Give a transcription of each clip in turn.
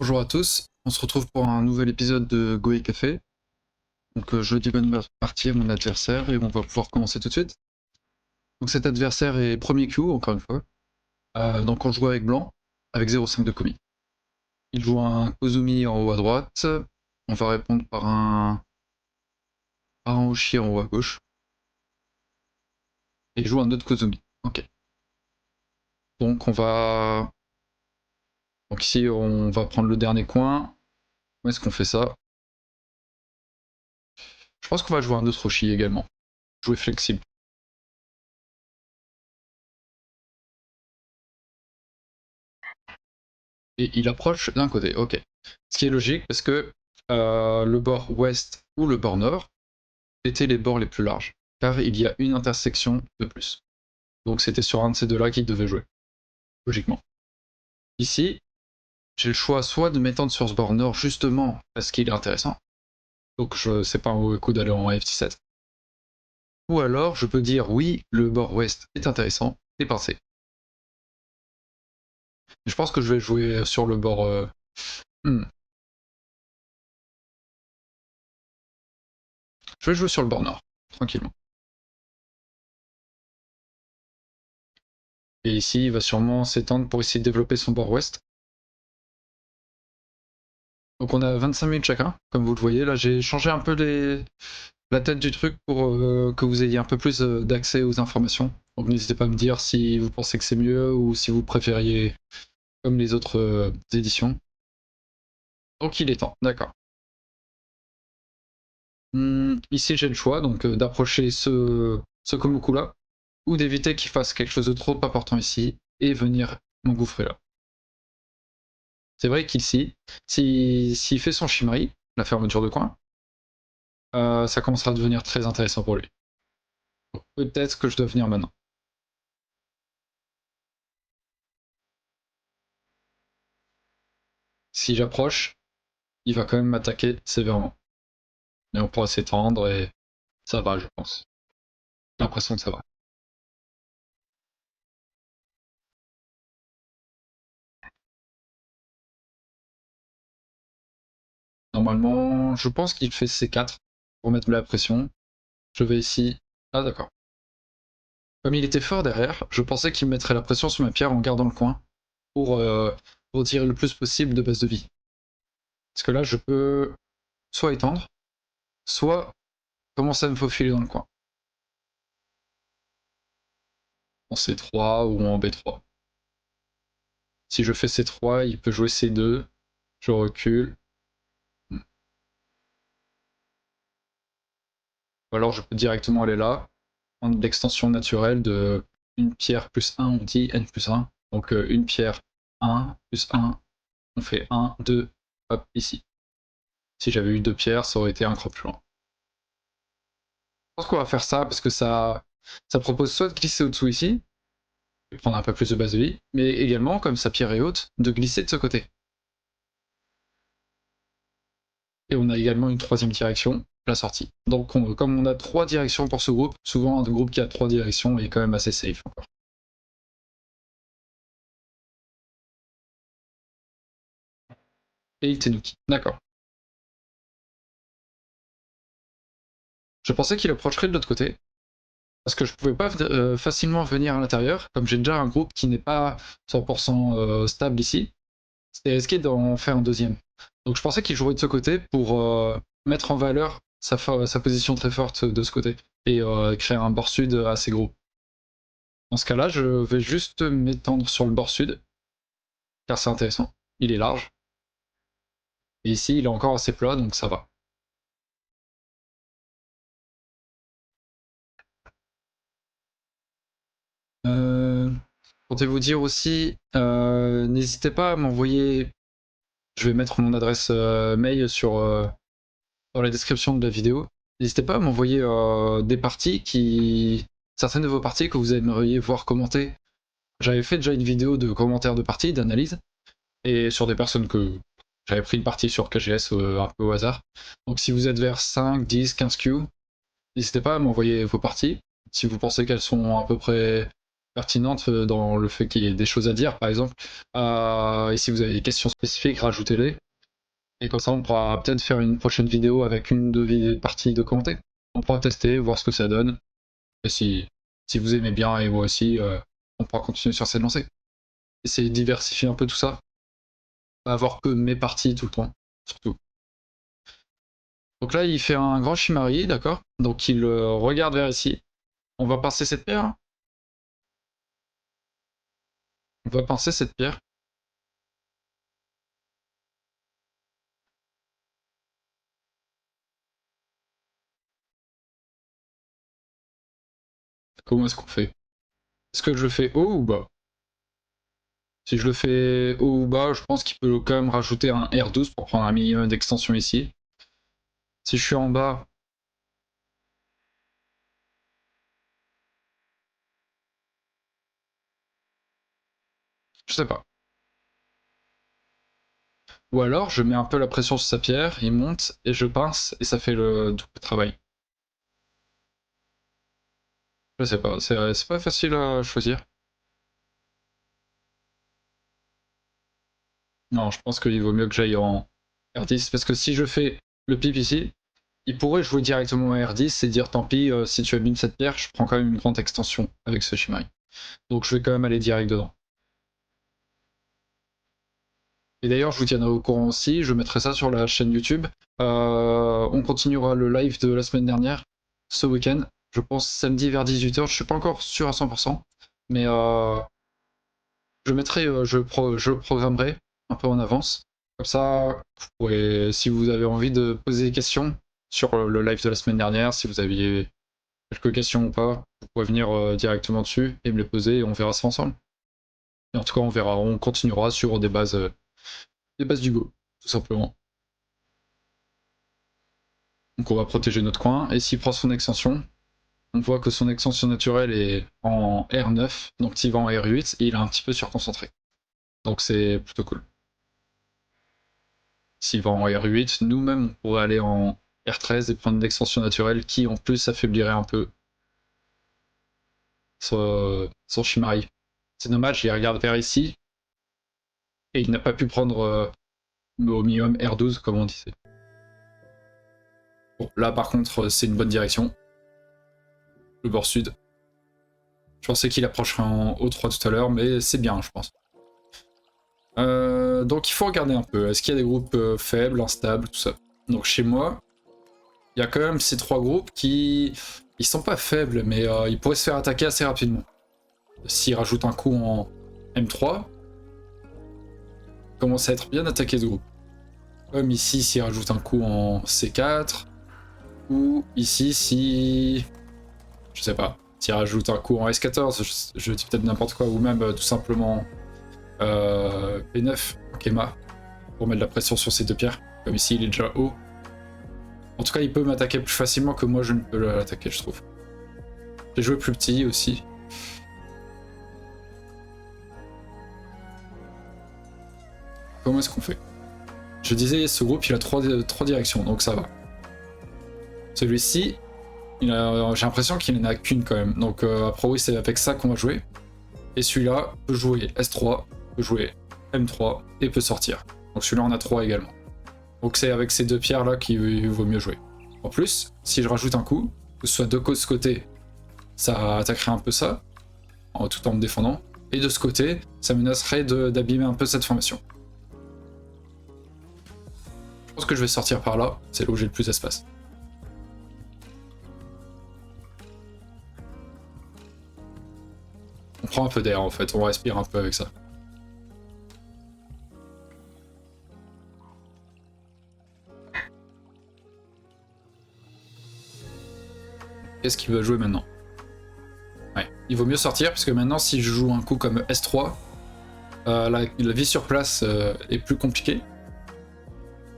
Bonjour à tous, on se retrouve pour un nouvel épisode de Go et Café. Donc je dis bonne partie à mon adversaire et on va pouvoir commencer tout de suite. Donc cet adversaire est premier Q, encore une fois. Donc on joue avec blanc, avec 0,5 de commis. Il joue un Kozumi en haut à droite, on va répondre par un Hoshi en haut à gauche. Et il joue un autre Kozumi, ok. Donc Donc ici on va prendre le dernier coin. Où est-ce qu'on fait ça? Je pense qu'on va jouer un autre Hoshi également. Jouer flexible. Et il approche d'un côté, ok. Ce qui est logique parce que le bord ouest ou le bord nord étaient les bords les plus larges, car il y a une intersection de plus. Donc c'était sur un de ces deux-là qu'il devait jouer, logiquement. Ici, j'ai le choix soit de m'étendre sur ce bord nord justement parce qu'il est intéressant, donc c'est pas un mauvais coup d'aller en F17, ou alors je peux dire oui, le bord ouest est intéressant, et pincer. Je pense que je vais jouer sur le bord... Je vais jouer sur le bord nord, tranquillement. Et ici, il va sûrement s'étendre pour essayer de développer son bord ouest. Donc on a 25 minutes chacun, comme vous le voyez. Là, j'ai changé un peu la tête du truc pour que vous ayez un peu plus d'accès aux informations. Donc n'hésitez pas à me dire si vous pensez que c'est mieux ou si vous préfériez comme les autres éditions. Donc il est temps, d'accord. Ici j'ai le choix donc d'approcher ce Komuku là, ou d'éviter qu'il fasse quelque chose de trop important ici et venir m'engouffrer là. C'est vrai qu'ici, s'il fait son Shimari, la fermeture de coin, ça commencera à devenir très intéressant pour lui. Peut-être que je dois venir maintenant. Si j'approche, il va quand même m'attaquer sévèrement. Mais on pourra s'étendre et ça va, je pense. J'ai l'impression que ça va. Normalement, je pense qu'il fait C4 pour mettre la pression. Je vais ici. Ah d'accord. Comme il était fort derrière, je pensais qu'il mettrait la pression sur ma pierre en gardant le coin pour tirer le plus possible de base de vie. Parce que là, je peux soit étendre, soit commencer à me faufiler dans le coin. En C3 ou en B3. Si je fais C3, il peut jouer C2. Je recule. Ou alors je peux directement aller là, prendre l'extension naturelle de une pierre plus 1, on dit n plus 1. Donc une pierre 1 plus 1, on fait 1, 2, hop, ici. Si j'avais eu deux pierres, ça aurait été un cran plus loin. Je pense qu'on va faire ça parce que ça propose soit de glisser au-dessous ici, et prendre un peu plus de base de vie, mais également, comme sa pierre est haute, de glisser de ce côté. Et on a également une troisième direction, la sortie. Donc comme on a trois directions pour ce groupe, souvent un groupe qui a trois directions est quand même assez safe encore. Et Itenuki, d'accord. Je pensais qu'il approcherait de l'autre côté, parce que je pouvais pas facilement venir à l'intérieur, comme j'ai déjà un groupe qui n'est pas 100% stable ici, c'était risqué d'en faire un deuxième. Donc je pensais qu'il jouerait de ce côté pour mettre en valeur sa position très forte de ce côté, et créer un bord sud assez gros. Dans ce cas-là, je vais juste m'étendre sur le bord sud, car c'est intéressant, il est large, et ici il est encore assez plat, donc ça va. Comptez vous dire aussi, n'hésitez pas à m'envoyer, je vais mettre mon adresse mail dans la description de la vidéo, n'hésitez pas à m'envoyer des parties certaines de vos parties que vous aimeriez voir commenter. J'avais fait déjà une vidéo de commentaires de parties, d'analyse, et sur des personnes que j'avais pris une partie sur KGS un peu au hasard. Donc si vous êtes vers 5, 10, 15 Q, n'hésitez pas à m'envoyer vos parties, si vous pensez qu'elles sont à peu près pertinentes dans le fait qu'il y ait des choses à dire, par exemple. Et si vous avez des questions spécifiques, rajoutez-les. Et comme ça, on pourra peut-être faire une prochaine vidéo avec une de parties de commenter. On pourra tester, voir ce que ça donne. Et si vous aimez bien et moi aussi, on pourra continuer sur cette lancée. Essayer de diversifier un peu tout ça. Pas avoir que mes parties tout le temps, surtout. Donc là, il fait un grand Shimari, d'accord? Donc il regarde vers ici. On va pincer cette pierre. On va pincer cette pierre. Comment est-ce qu'on fait? Est-ce que je le fais haut ou bas? Si je le fais haut ou bas, je pense qu'il peut quand même rajouter un R12 pour prendre un minimum d'extension ici. Si je suis en bas, je sais pas. Ou alors, je mets un peu la pression sur sa pierre, il monte, et je pince, et ça fait le double travail. Je sais pas, c'est pas facile à choisir. Non, je pense qu'il vaut mieux que j'aille en R10, parce que si je fais le pip ici, il pourrait jouer directement en R10 et dire tant pis, si tu abîmes cette pierre, je prends quand même une grande extension avec ce Shimai. Donc je vais quand même aller direct dedans. Et d'ailleurs, je vous tiendrai au courant aussi, je mettrai ça sur la chaîne YouTube. On continuera le live de la semaine dernière, ce week-end. Je pense samedi vers 18h, je suis pas encore sûr à 100%, mais je mettrai, je programmerai un peu en avance. Comme ça, vous pourrez, si vous avez envie de poser des questions sur le live de la semaine dernière, si vous aviez quelques questions ou pas, vous pouvez venir directement dessus et me les poser et on verra ça ensemble. Et en tout cas, on verra, on continuera sur des bases du Go, tout simplement. Donc on va protéger notre coin, et s'il prend son extension, on voit que son extension naturelle est en R9, donc s'il va en R8, et il est un petit peu surconcentré. Donc c'est plutôt cool. S'il va en R8, nous-mêmes on pourrait aller en R13 et prendre une extension naturelle qui en plus affaiblirait un peu son Shimari. C'est dommage, il regarde vers ici, et il n'a pas pu prendre au minimum R12 comme on disait. Bon, là par contre c'est une bonne direction. Le bord sud. Je pensais qu'il approcherait en O3 tout à l'heure, mais c'est bien je pense. Donc il faut regarder un peu, est-ce qu'il y a des groupes faibles, instables, tout ça. Donc chez moi, il y a quand même ces trois groupes qui... Ils sont pas faibles, mais ils pourraient se faire attaquer assez rapidement. S'ils rajoutent un coup en M3, ils commencent à être bien attaqués ce groupe. Comme ici, s'ils rajoutent un coup en C4, ou ici, si... Je sais pas, s'ils rajoutent un coup en S14, je dis peut-être n'importe quoi, ou même tout simplement P9, Kema, pour mettre de la pression sur ces deux pierres. Comme ici, il est déjà haut. En tout cas, il peut m'attaquer plus facilement que moi je ne peux l'attaquer, je trouve. J'ai joué plus petit aussi. Comment est-ce qu'on fait? Je disais, ce groupe, il a trois directions, donc ça va. Celui-ci, j'ai l'impression qu'il n'en a qu'une quand même. Donc après, oui, c'est avec ça qu'on va jouer. Et celui-là peut jouer S3, peut jouer M3 et peut sortir. Donc celui-là, on a 3 également. Donc c'est avec ces deux pierres-là qu'il vaut mieux jouer. En plus, si je rajoute un coup, que ce soit de ce côté, ça attaquerait un peu ça, tout en me défendant. Et de ce côté, ça menacerait d'abîmer un peu cette formation. Je pense que je vais sortir par là, c'est là où j'ai le plus d'espace. On prend un peu d'air en fait, on respire un peu avec ça. Qu'est-ce qu'il va jouer maintenant? Ouais, il vaut mieux sortir parce que maintenant si je joue un coup comme S3, la vie sur place est plus compliquée.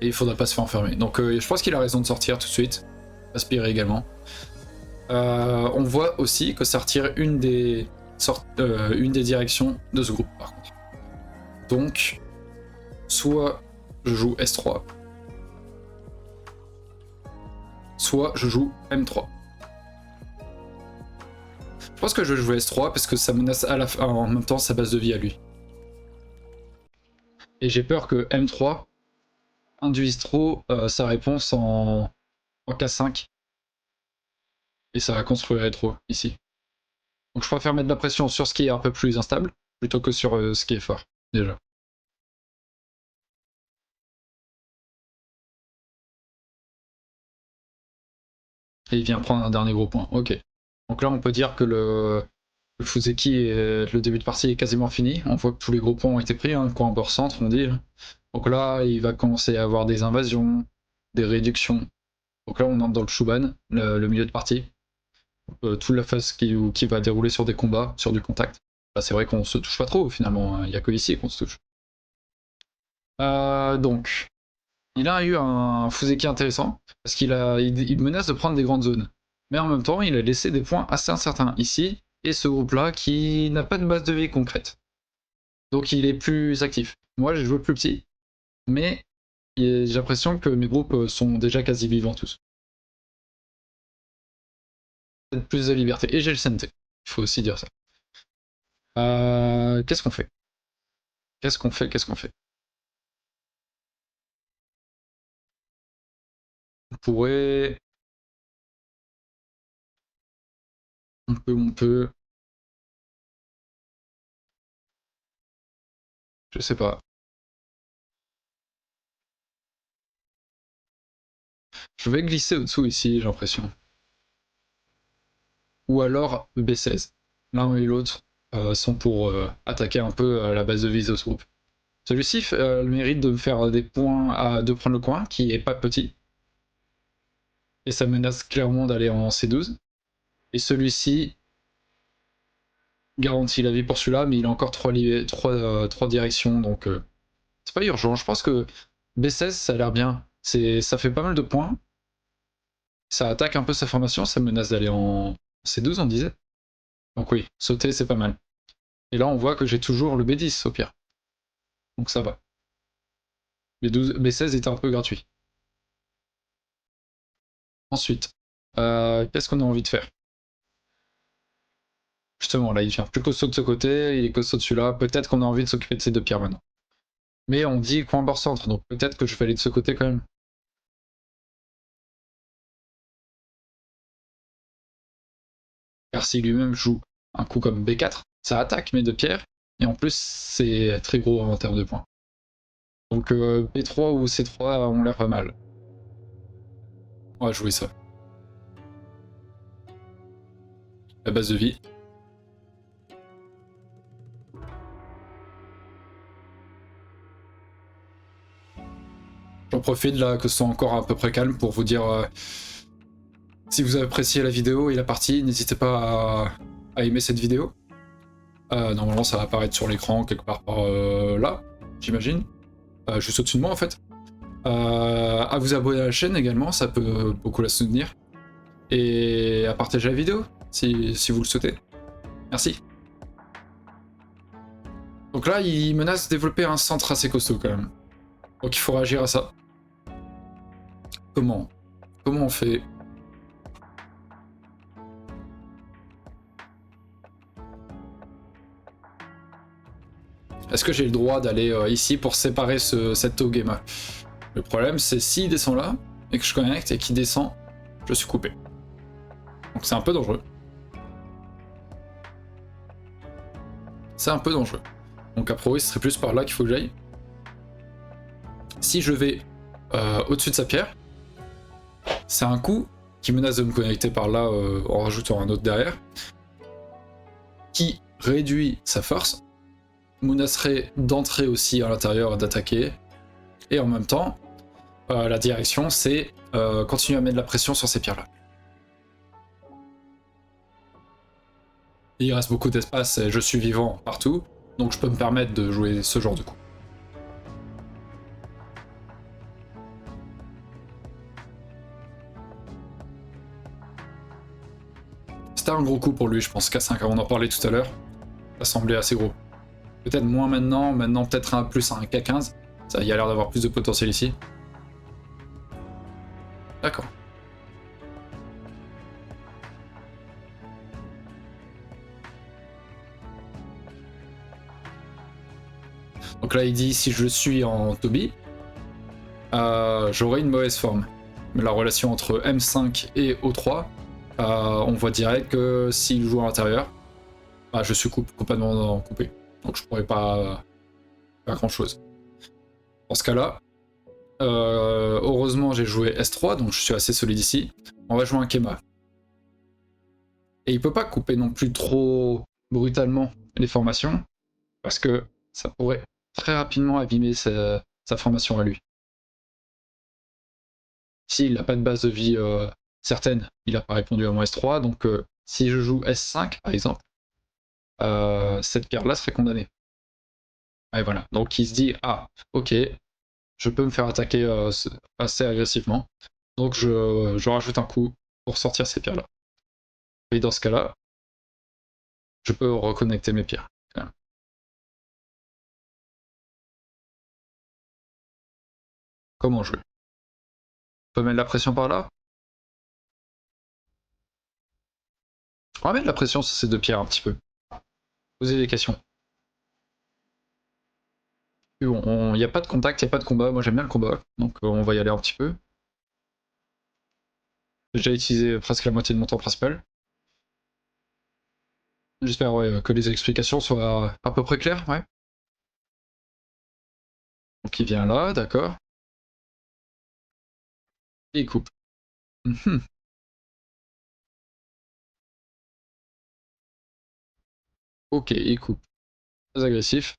Et il faudra pas se faire enfermer. Donc je pense qu'il a raison de sortir tout de suite. Aspirer également. On voit aussi que ça retire une des directions de ce groupe par contre. Donc, soit je joue S3, soit je joue M3. Je pense que je vais jouer S3 parce que ça menace à la fin, en même temps sa base de vie à lui. Et j'ai peur que M3 induise trop sa réponse en K5. Et ça va construire trop ici. Donc je préfère mettre de la pression sur ce qui est un peu plus instable plutôt que sur ce qui est fort, déjà. Et il vient prendre un dernier gros point. Ok. Donc là, on peut dire que le Fuseki, le début de partie est quasiment fini. On voit que tous les gros points ont été pris, hein, coin bord centre, on dit. Donc là, il va commencer à avoir des invasions, des réductions. Donc là, on entre dans le Shuban, le milieu de partie. Toute la phase qui va dérouler sur des combats, sur du contact. Là, c'est vrai qu'on se touche pas trop, finalement. Il n'y a que ici qu'on se touche. Donc, il a eu un Fuseki intéressant, parce il menace de prendre des grandes zones. Mais en même temps, il a laissé des points assez incertains ici, et ce groupe-là qui n'a pas de base de vie concrète. Donc il est plus actif. Moi, j'ai joué plus petit, mais j'ai l'impression que mes groupes sont déjà quasi vivants tous. Peut-être plus de liberté. Et j'ai le CNT, il faut aussi dire ça. Qu'est-ce qu'on fait? Qu'est-ce qu'on fait? Qu'est-ce qu'on fait? On pourrait... On peut... Je sais pas. Je vais glisser au-dessous ici, j'ai l'impression. Ou alors B16. L'un et l'autre sont pour attaquer un peu la base de vie de ce groupe. Celui-ci a le mérite de me faire des points, de prendre le coin, qui est pas petit. Et ça menace clairement d'aller en C12. Et celui-ci garantit la vie pour celui-là, mais il a encore 3 directions, donc c'est pas urgent. Je pense que B16, ça a l'air bien. Ça fait pas mal de points. Ça attaque un peu sa formation, ça menace d'aller en C12, on disait. Donc oui, sauter, c'est pas mal. Et là, on voit que j'ai toujours le B10 au pire. Donc ça va. B16 était un peu gratuit. Ensuite, qu'est-ce qu'on a envie de faire? Justement, là, il vient plus costaud de ce côté, il est costaud de celui-là. Peut-être qu'on a envie de s'occuper de ces deux pierres maintenant. Mais on dit coin bord centre, donc peut-être que je vais aller de ce côté quand même. Car s'il lui-même joue un coup comme B4, ça attaque mes deux pierres, et en plus c'est très gros en termes de points. Donc B3 ou C3 ont l'air pas mal. On va jouer ça. La base de vie. J'en profite là que ce soit encore à peu près calme pour vous dire si vous avez apprécié la vidéo et la partie, n'hésitez pas à aimer cette vidéo. Normalement ça va apparaître sur l'écran quelque part par là, j'imagine. Juste au-dessus de moi en fait. À vous abonner à la chaîne également, ça peut beaucoup la soutenir. Et à partager la vidéo si vous le souhaitez. Merci. Donc là, il menace de développer un centre assez costaud quand même. Donc il faut réagir à ça. Comment on fait? Est-ce que j'ai le droit d'aller ici pour séparer cette Togema? Le problème, c'est s'il descend là, et que je connecte et qu'il descend, je suis coupé. Donc c'est un peu dangereux. C'est un peu dangereux. Donc a priori, ce serait plus par là qu'il faut que j'aille. Si je vais au-dessus de sa pierre, c'est un coup qui menace de me connecter par là en rajoutant un autre derrière, qui réduit sa force, menacerait d'entrer aussi à l'intérieur et d'attaquer, et en même temps, la direction, c'est continuer à mettre de la pression sur ces pierres-là. Il reste beaucoup d'espace et je suis vivant partout, donc je peux me permettre de jouer ce genre de coup. C'était un gros coup pour lui, je pense, K5, on en parlait tout à l'heure. Ça semblait assez gros. Peut-être moins maintenant peut-être plus un K15. Ça, il y a l'air d'avoir plus de potentiel ici. D'accord. Donc là, il dit si je suis en Toby, j'aurai une mauvaise forme. Mais la relation entre M5 et O3, on voit direct que s'il joue à l'intérieur, je suis complètement coupé. Donc je pourrais pas faire grand chose. Dans ce cas-là, heureusement j'ai joué S3, donc je suis assez solide ici. On va jouer un Kema. Et il peut pas couper non plus trop brutalement les formations, parce que ça pourrait très rapidement abîmer sa formation à lui. S'il n'a pas de base de vie certaine, il n'a pas répondu à mon S3, donc si je joue S5 par exemple, cette pierre-là serait condamnée. Et voilà, donc il se dit, ah, ok, je peux me faire attaquer assez agressivement, donc je rajoute un coup pour sortir ces pierres-là. Et dans ce cas-là, je peux reconnecter mes pierres. Comment jouer? On peut mettre la pression par là? On va mettre la pression sur ces deux pierres un petit peu. Poser des questions. Il n'y a pas de contact, il n'y a pas de combat. Moi j'aime bien le combat, donc on va y aller un petit peu. J'ai déjà utilisé presque la moitié de mon temps principal. J'espère ouais, que les explications soient à peu près claires, ouais. Donc il vient là, d'accord. Et il coupe. Ok, il coupe. Très agressif.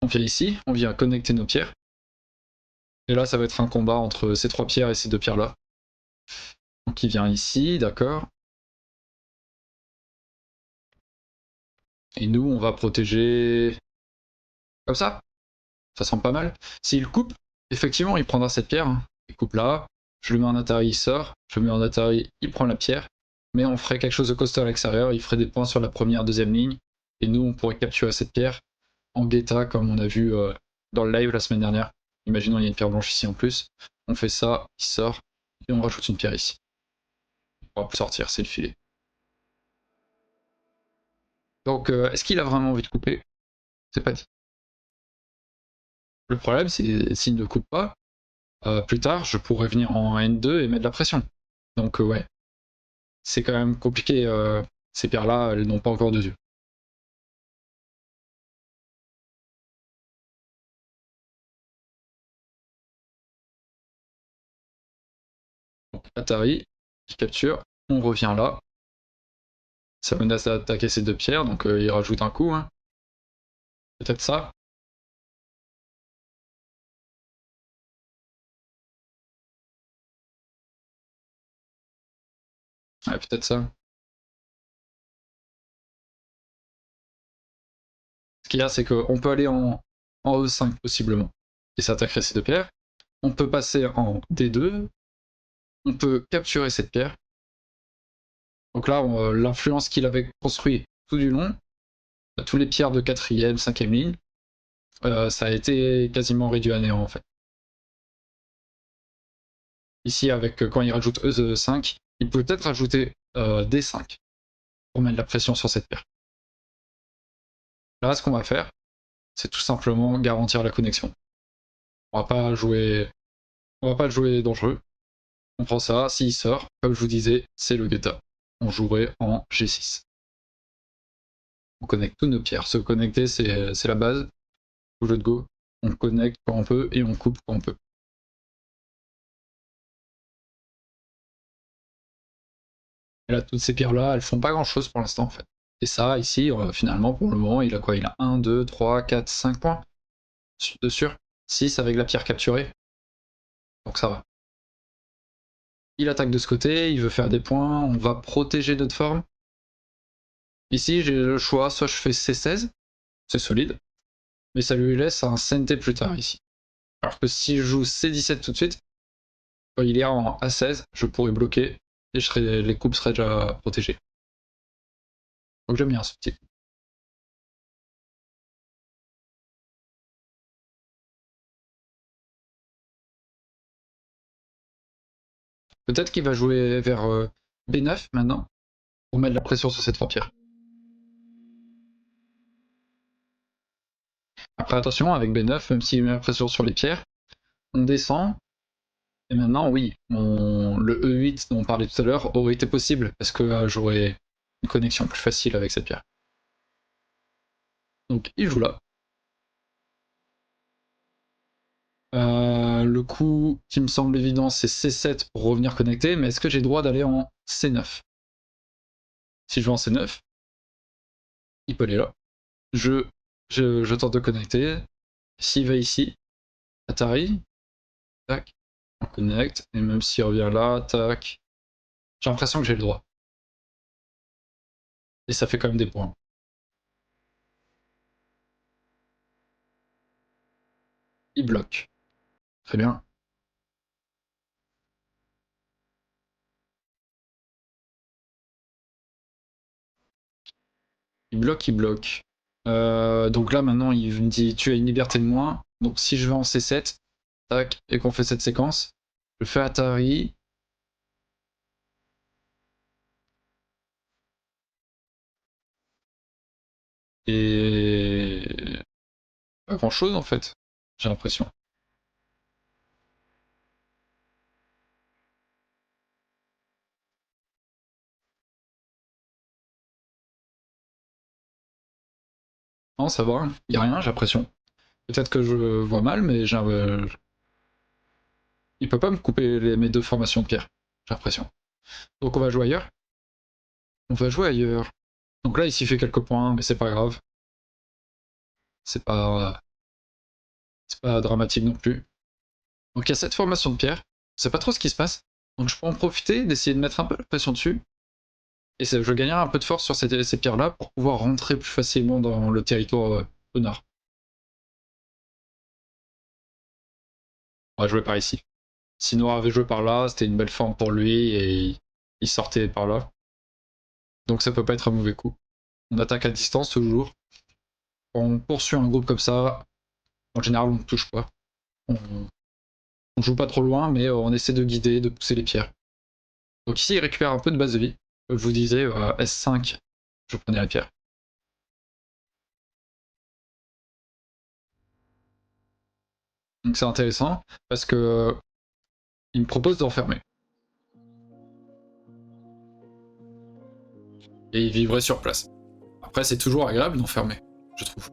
On vient ici, on vient connecter nos pierres. Et là, ça va être un combat entre ces trois pierres et ces deux pierres-là. Donc il vient ici, d'accord. Et nous, on va protéger... Comme ça. Ça semble pas mal. S'il coupe, effectivement, il prendra cette pierre. Hein. Il coupe là, je le mets en Atari, il sort. Je le mets en Atari, il prend la pierre. Mais on ferait quelque chose de costaud à l'extérieur. Il ferait des points sur la première, deuxième ligne. Et nous, on pourrait capturer cette pierre en bêta, comme on a vu dans le live la semaine dernière. Imaginons il y a une pierre blanche ici en plus. On fait ça, il sort. Et on rajoute une pierre ici. On va plus sortir, c'est le filet. Donc, est-ce qu'il a vraiment envie de couper? C'est pas dit. Le problème, c'est s'il ne coupe pas, plus tard, je pourrais venir en N2 et mettre de la pression. Donc ouais, c'est quand même compliqué. Ces pierres-là, elles n'ont pas encore de yeux. Donc Atari, qui capture, on revient là. Ça menace d'attaquer ces deux pierres, donc il rajoute un coup. Hein. Peut-être ça. Ouais, peut-être ça. Ce qu'il y a, c'est qu'on peut aller en E5 possiblement et s'attaquer à ces deux pierres. On peut passer en D2. On peut capturer cette pierre. Donc là, l'influence qu'il avait construit tout du long, tous les pierres de 4ème, 5ème ligne, ça a été quasiment réduit à néant en fait. Ici, avec quand il rajoute E5, il peut peut-être rajouter D5 pour mettre la pression sur cette paire. Là, ce qu'on va faire, c'est tout simplement garantir la connexion. On va pas jouer, on va pas le jouer dangereux. On prend ça, s'il sort, comme je vous disais, c'est le bêta. On jouerait en G6. On connecte toutes nos pierres. Se connecter, c'est la base au jeu de Go. On connecte quand on peut et on coupe quand on peut. Et là, toutes ces pierres-là, elles font pas grand-chose pour l'instant en fait. Et ça, ici, finalement, pour le moment, il a quoi? Il a 1, 2, 3, 4, 5 points de sûr. 6 avec la pierre capturée. Donc ça va. Il attaque de ce côté, il veut faire des points, on va protéger notre forme. Ici, j'ai le choix, soit je fais C16, c'est solide, mais ça lui laisse un CNT plus tard ici. Alors que si je joue C17 tout de suite, quand il est en A16, je pourrais bloquer et les coupes seraient déjà protégées. Donc j'aime bien ce petit. Peut-être qu'il va jouer vers B9 maintenant, pour mettre la pression sur ces 3 pierres. Après attention, avec B9, même s'il met la pression sur les pierres, on descend, et maintenant oui, le E8 dont on parlait tout à l'heure aurait été possible, parce que j'aurais une connexion plus facile avec cette pierre. Donc il joue là. Le coup qui me semble évident, c'est C7 pour revenir connecté, mais est-ce que j'ai le droit d'aller en C9? Si je vais en C9, il peut aller là. Je tente de connecter. S'il va ici, Atari, tac, on connecte, et même s'il revient là, tac, j'ai l'impression que j'ai le droit. Et ça fait quand même des points. Il bloque. Très bien. Il bloque, il bloque. Donc là maintenant il me dit tu as une liberté de moins. Donc si je vais en C7, tac, et qu'on fait cette séquence, je fais Atari. Et pas grand chose en fait, j'ai l'impression. Non, ça va, y a rien, j'ai l'impression. Peut-être que je vois mal, mais il peut pas me couper mes 2 formations de pierre, j'ai l'impression. Donc on va jouer ailleurs. On va jouer ailleurs. Donc là, il s'y fait quelques points, mais c'est pas grave. C'est pas dramatique non plus. Donc il y a cette formation de pierre. Je sais pas trop ce qui se passe. Donc je peux en profiter, d'essayer de mettre un peu la pression dessus. Et je gagnerai un peu de force sur ces pierres-là pour pouvoir rentrer plus facilement dans le territoire au nord. On va jouer par ici. Si Noir avait joué par là, c'était une belle forme pour lui et il sortait par là. Donc ça peut pas être un mauvais coup. On attaque à distance toujours. Quand on poursuit un groupe comme ça, en général on ne touche pas. On joue pas trop loin, mais on essaie de guider, de pousser les pierres. Donc ici il récupère un peu de base de vie. Comme je vous disais, S5, je prenais la pierre. Donc c'est intéressant, parce que il me propose d'enfermer. Et il vivrait sur place. Après c'est toujours agréable d'enfermer, je trouve.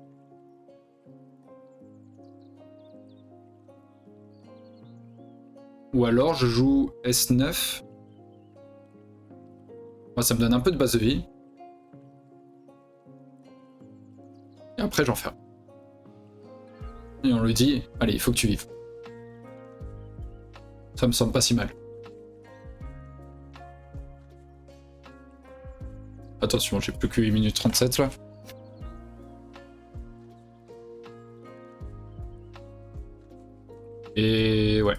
Ou alors je joue S9. Moi ça me donne un peu de base de vie. Et après j'enferme. Et on lui dit, allez, il faut que tu vives. Ça me semble pas si mal. Attention, j'ai plus que 8 minutes 37 là. Et ouais.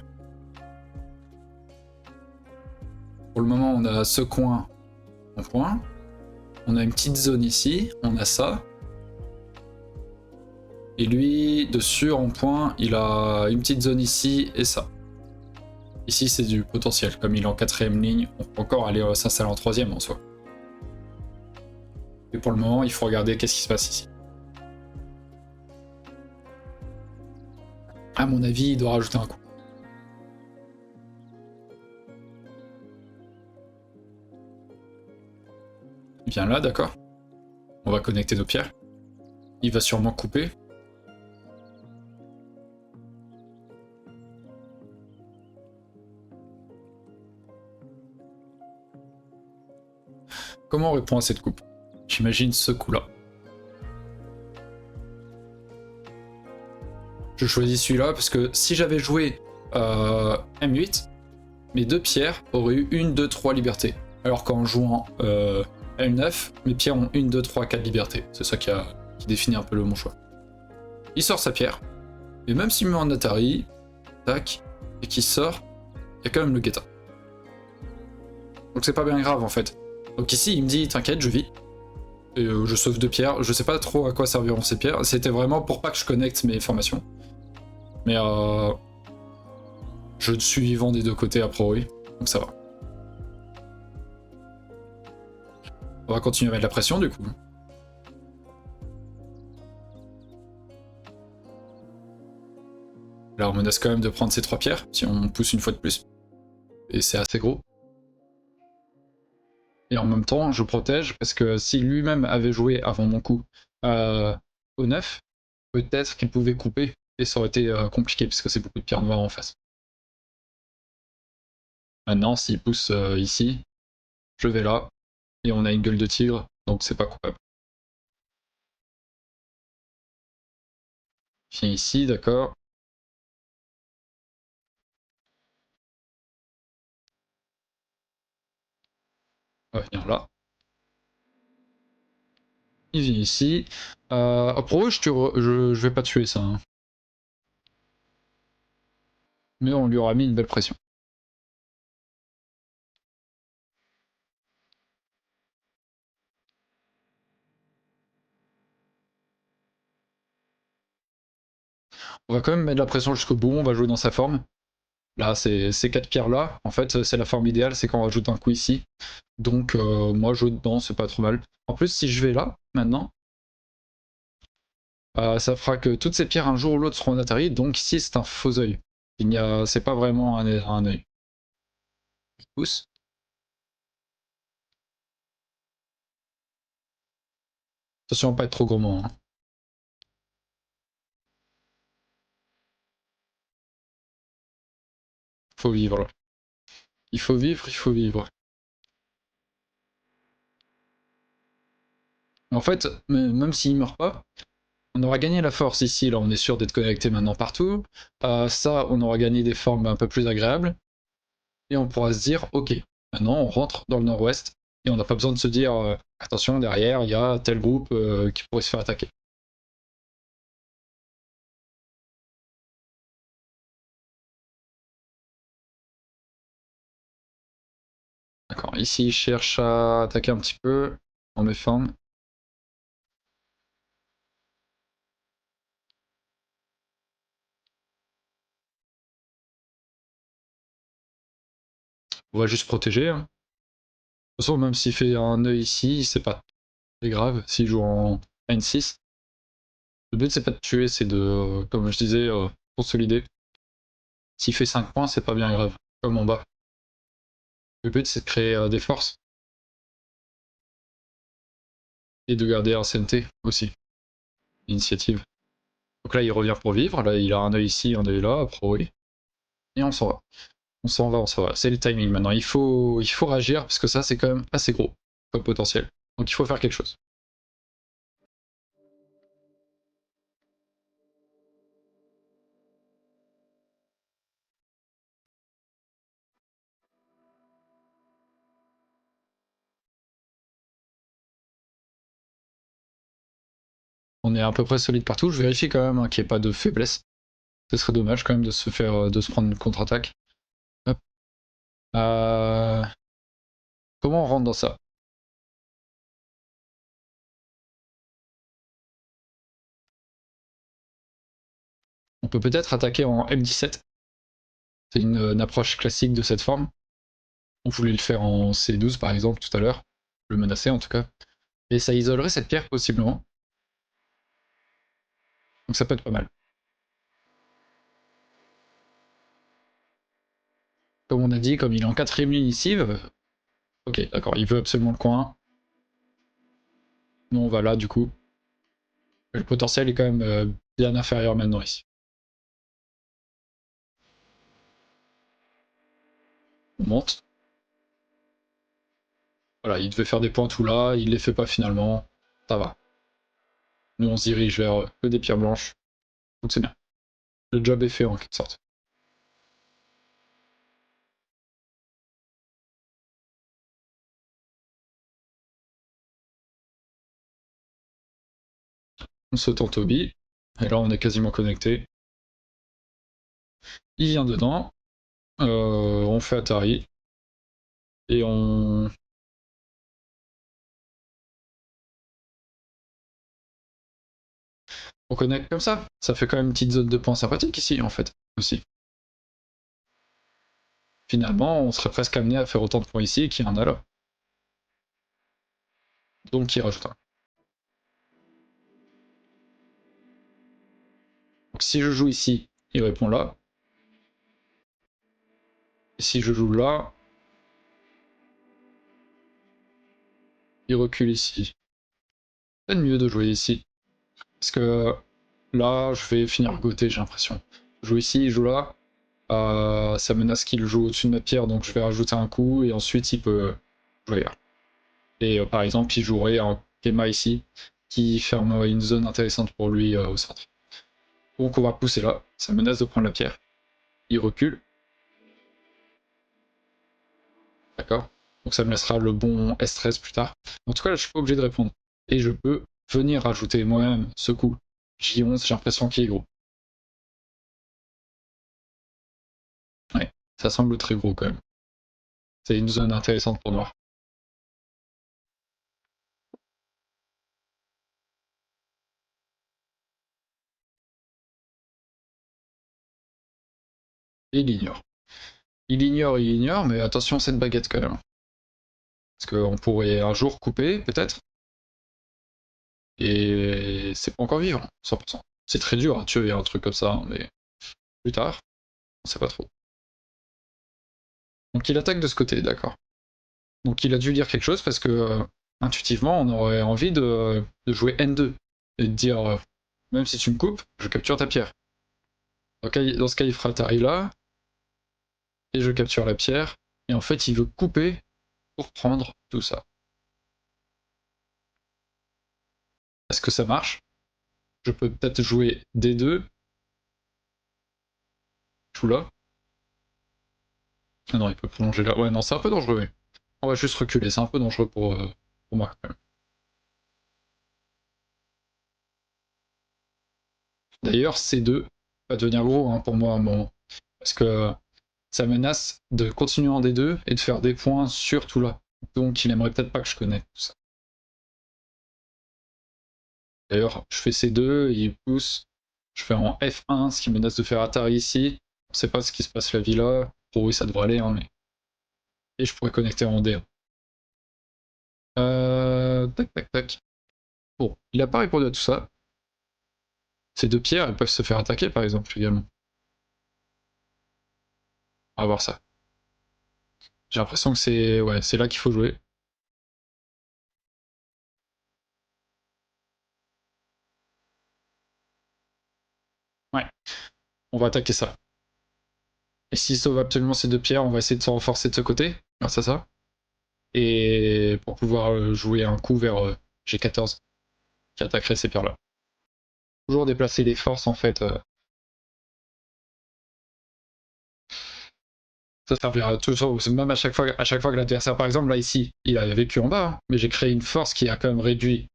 Pour le moment, on a ce coin en point. On a une petite zone ici, on a ça. Et lui, dessus, en point, il a une petite zone ici et ça. Ici, c'est du potentiel. Comme il est en 4ème ligne, on peut encore aller s'installer en 3ème en soi. Et pour le moment, il faut regarder qu'est-ce qui se passe ici. À mon avis, il doit rajouter un coup. Il vient là, d'accord. On va connecter nos pierres. Il va sûrement couper. Comment on répond à cette coupe? J'imagine ce coup-là. Je choisis celui-là parce que si j'avais joué M8, mes 2 pierres auraient eu 1, 2, 3 libertés. Alors qu'en jouant M9, mes pierres ont 1, 2, 3, 4 libertés. C'est ça qui définit un peu mon choix. Il sort sa pierre. Et même s'il me met en Atari, tac, et qu'il sort, il y a quand même le guetta. Donc c'est pas bien grave en fait. Donc ici il me dit t'inquiète, je vis. Et je sauve 2 pierres. Je sais pas trop à quoi serviront ces pierres. C'était vraiment pour pas que je connecte mes formations. Mais je suis vivant des 2 côtés a priori. Donc ça va. On va continuer à mettre la pression du coup. Là, on menace quand même de prendre ces 3 pierres, si on pousse une fois de plus. Et c'est assez gros. Et en même temps, je protège, parce que si lui-même avait joué avant mon coup au 9, peut-être qu'il pouvait couper, et ça aurait été compliqué, parce que c'est beaucoup de pierres noires en face. Maintenant, s'il pousse ici, je vais là, et on a une gueule de tigre, donc c'est pas coupable. Je viens ici, d'accord. On va venir là. Il vient ici. Pour eux, je vais pas tuer ça. Hein. Mais on lui aura mis une belle pression. On va quand même mettre la pression jusqu'au bout, on va jouer dans sa forme. Là, ces 4 pierres-là, en fait, c'est la forme idéale, c'est quand on rajoute un coup ici. Donc, moi, jouer dedans, c'est pas trop mal. En plus, si je vais là, maintenant, ça fera que toutes ces pierres, un jour ou l'autre, seront en Atari, donc ici, c'est un faux œil. C'est pas vraiment un œil. Je pousse. Attention à pas être trop gourmand. Hein. Faut vivre, là. Il faut vivre, il faut vivre. En fait, même s'il meurt pas, on aura gagné la force ici, là on est sûr d'être connecté maintenant partout. Ça, on aura gagné des formes un peu plus agréables. Et on pourra se dire, ok, maintenant on rentre dans le nord-ouest, et on n'a pas besoin de se dire, attention, derrière, il y a tel groupe qui pourrait se faire attaquer. D'accord, ici, je cherche à attaquer un petit peu, en mes formes. On va juste protéger. Hein. De toute façon, même s'il fait un œil ici, c'est pas très grave, s'il joue en N6. Le but, c'est pas de tuer, c'est de, comme je disais, consolider. S'il fait 5 points, c'est pas bien grave, comme en bas. Le but, c'est de créer des forces. Et de garder ancienneté aussi. Initiative. Donc là, il revient pour vivre. Là, il a un œil ici, un œil là, après oui. Et on s'en va. On s'en va, on s'en va. C'est le timing maintenant. Il faut réagir parce que ça, c'est quand même assez gros comme potentiel. Donc il faut faire quelque chose. On est à peu près solide partout. Je vérifie quand même hein, qu'il n'y ait pas de faiblesse. Ce serait dommage quand même de se faire, de se prendre une contre-attaque. Hop. Comment on rentre dans ça? On peut peut-être attaquer en M17. C'est une approche classique de cette forme. On voulait le faire en C12 par exemple tout à l'heure. Le menacer en tout cas. Et ça isolerait cette pierre possiblement. Donc ça peut être pas mal. Comme on a dit, comme il est en 4ème ligne ici, ok d'accord, il veut absolument le coin. Nous on va là du coup. Le potentiel est quand même bien inférieur maintenant ici. On monte. Voilà, il devait faire des points tout là, il les fait pas finalement. Ça va. Nous on se dirige vers que des pierres blanches. Donc c'est bien. Le job est fait en quelque sorte. On saute en Toby. Et là on est quasiment connecté. Il vient dedans. On fait Atari. Et on connecte comme ça. Ça fait quand même une petite zone de points sympathique ici en fait aussi. Finalement, on serait presque amené à faire autant de points ici qu'il y en a là. Donc il rajoute un. Donc si je joue ici, il répond là. Et si je joue là, il recule ici. C'est peut-être mieux de jouer ici. Parce que là, je vais finir goté, j'ai l'impression. Je joue ici, il joue là. Ça menace qu'il joue au-dessus de ma pierre, donc je vais rajouter un coup, et ensuite il peut jouer là. Et par exemple, il jouerait un Kema ici, qui fermerait une zone intéressante pour lui au centre. Donc on va pousser là, ça menace de prendre la pierre. Il recule. D'accord. Donc ça me laissera le bon S13 plus tard. En tout cas, là, je suis pas obligé de répondre. Et je peux venir rajouter moi-même ce coup. J11, j'ai l'impression qu'il est gros. Ouais, ça semble très gros quand même. C'est une zone intéressante pour noir. Et il ignore. Il ignore, mais attention à cette baguette quand même. Parce qu'on pourrait un jour couper, peut-être. Et c'est pas encore vivant, 100%. C'est très dur à tuer un truc comme ça, mais plus tard, on sait pas trop. Donc il attaque de ce côté, d'accord. Donc il a dû lire quelque chose parce que intuitivement on aurait envie de jouer N2 et de dire même si tu me coupes, je capture ta pierre. Donc dans ce cas il fera taille là et je capture la pierre et en fait il veut couper pour prendre tout ça. Est-ce que ça marche? Je peux peut-être jouer D2. Je joue là. Ah non, il peut prolonger là. Ouais, non, c'est un peu dangereux. Oui. On va juste reculer, c'est un peu dangereux pour moi quand même. D'ailleurs, C2 va devenir gros hein, pour moi à un moment. Parce que ça menace de continuer en D2 et de faire des points sur tout là. Donc il aimerait peut-être pas que je connaisse tout ça. D'ailleurs, je fais C2, il pousse. Je fais en F1, ce qui menace de faire Atari ici. On sait pas ce qui se passe la villa. Pour oui, ça devrait aller, hein, mais. Et je pourrais connecter en D1. Tac, tac, tac. Bon, il a pas répondu à tout ça. Ces deux pierres, elles peuvent se faire attaquer par exemple également. On va voir ça. J'ai l'impression que c'est ouais, c'est là qu'il faut jouer. Ouais, on va attaquer ça. Et s'il sauve absolument ces deux pierres, on va essayer de se renforcer de ce côté, grâce à ça. Et pour pouvoir jouer un coup vers G14 qui attaquerait ces pierres-là. Toujours déplacer les forces en fait. Ça servira toujours, même à chaque fois que l'adversaire, par exemple là ici, il avait vécu en bas, hein, mais j'ai créé une force qui a quand même réduit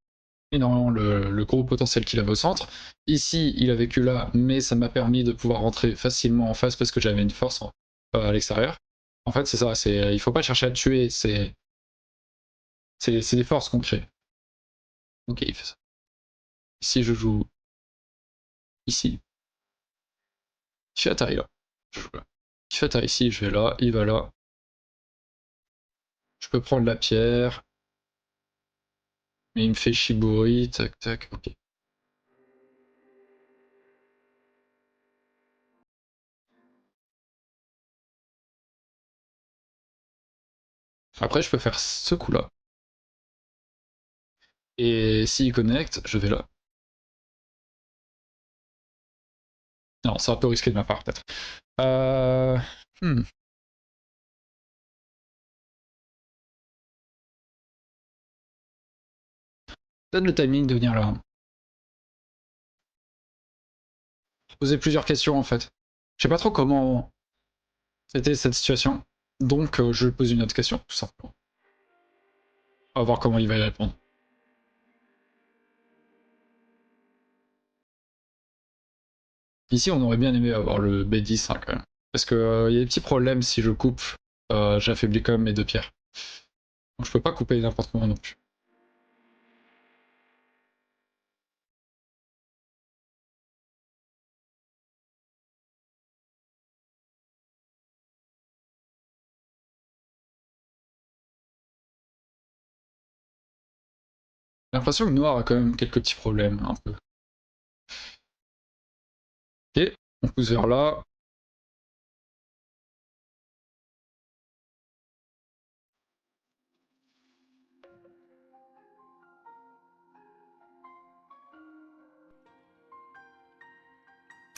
énormément le gros potentiel qu'il avait au centre. Ici, il a vécu là, mais ça m'a permis de pouvoir rentrer facilement en face parce que j'avais une force à l'extérieur. En fait, c'est ça, il faut pas chercher à tuer, c'est des forces qu'on crée. Ok, il fait ça. Ici, je joue ici. Il fait Atari là. Je joue là. Il fait Atari ici, je vais là, il va là. Je peux prendre la pierre. Mais il me fait Shibori, tac tac, ok. Après, je peux faire ce coup-là. Et s'il connecte, je vais là. Non, c'est un peu risqué de ma part, peut-être. Euh... Hmm. Donne le timing de venir là. Poser plusieurs questions, en fait. Je sais pas trop comment c'était cette situation. Donc, je pose une autre question, tout simplement. On va voir comment il va y répondre. Ici, on aurait bien aimé avoir le B10, hein, quand même. Parce qu'il y a des petits problèmes si je coupe. J'affaiblis quand même mes deux pierres. Donc, je peux pas couper n'importe comment non plus. J'ai l'impression que Noir a quand même quelques petits problèmes, un peu. Ok, on pousse vers là.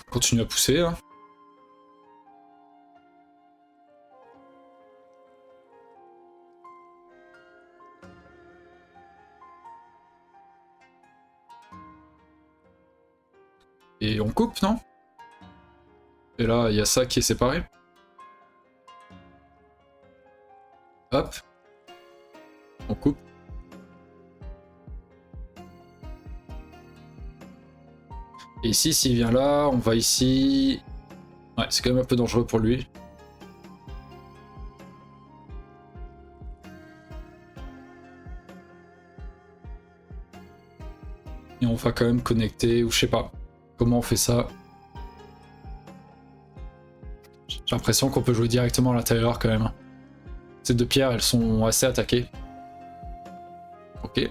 On continue à pousser, hein. Et on coupe, non? Et là, il y a ça qui est séparé. Hop. On coupe. Et ici, s'il vient là, on va ici. Ouais, c'est quand même un peu dangereux pour lui. Et on va quand même connecter, ou je sais pas. Comment on fait ça? J'ai l'impression qu'on peut jouer directement à l'intérieur quand même. Ces deux pierres, elles sont assez attaquées. Ok.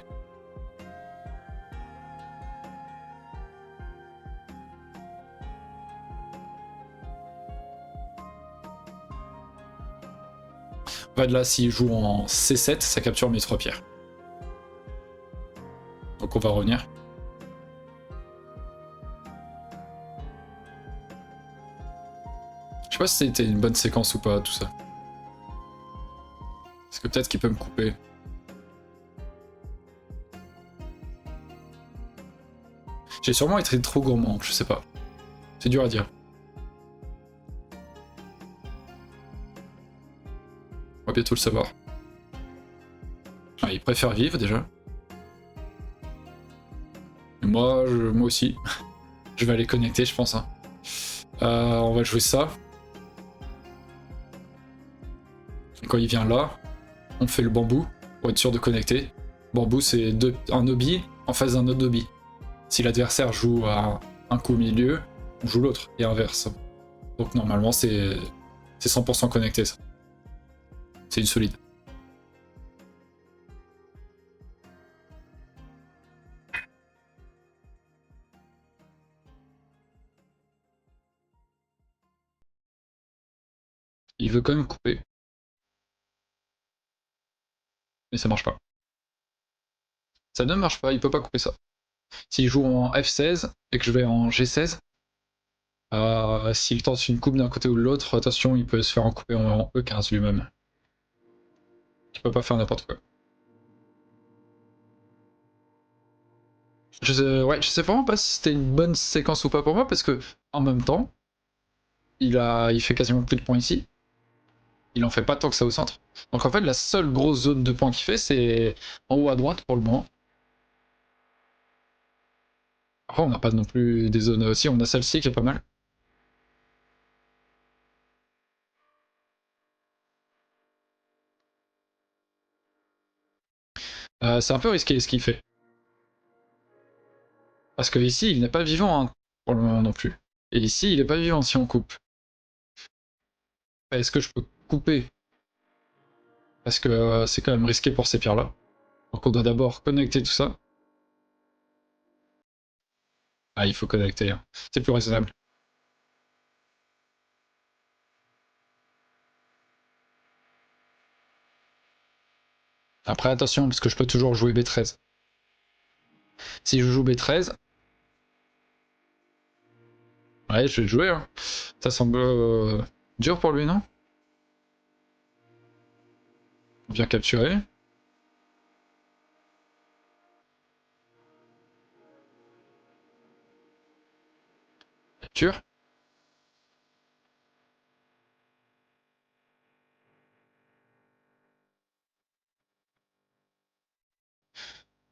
En fait, là, s'il joue en C7, ça capture mes 3 pierres. Donc on va revenir. Je sais pas si c'était une bonne séquence ou pas, tout ça. Parce que peut-être qu'il peut me couper. J'ai sûrement été trop gourmand, je sais pas. C'est dur à dire. On va bientôt le savoir. Ah, il préfère vivre déjà. Et moi aussi. Je vais aller connecter, je pense. Hein. On va jouer ça. Et quand il vient là, on fait le bambou pour être sûr de connecter. Bambou, c'est un obi en face d'un autre obi. Si l'adversaire joue à un coup au milieu, on joue l'autre, et inverse. Donc normalement, c'est 100% connecté, ça. C'est une solide. Il veut quand même couper. Mais ça marche pas. Ça ne marche pas, il peut pas couper ça. S'il joue en F16 et que je vais en G16, s'il tente une coupe d'un côté ou de l'autre, attention, il peut se faire en couper en E15 lui-même. Il peut pas faire n'importe quoi. Ouais, je sais vraiment pas si c'était une bonne séquence ou pas pour moi, parce que en même temps, il fait quasiment plus de points ici. Il en fait pas tant que ça au centre. Donc en fait, la seule grosse zone de points qu'il fait, c'est en haut à droite pour le moment. Après, on n'a pas non plus des zones aussi, on a celle-ci qui est pas mal. C'est un peu risqué ce qu'il fait. Parce que ici, il n'est pas vivant hein, pour le moment non plus. Et ici, il n'est pas vivant si on coupe. Est-ce que je peux couper? Parce que c'est quand même risqué pour ces pierres-là. Donc on doit d'abord connecter tout ça. Ah, il faut connecter. Hein. C'est plus raisonnable. Après, attention, parce que je peux toujours jouer B13. Si je joue B13... Ouais, je vais le jouer. Hein. Ça semble dur pour lui, non? On vient capturer. Capture.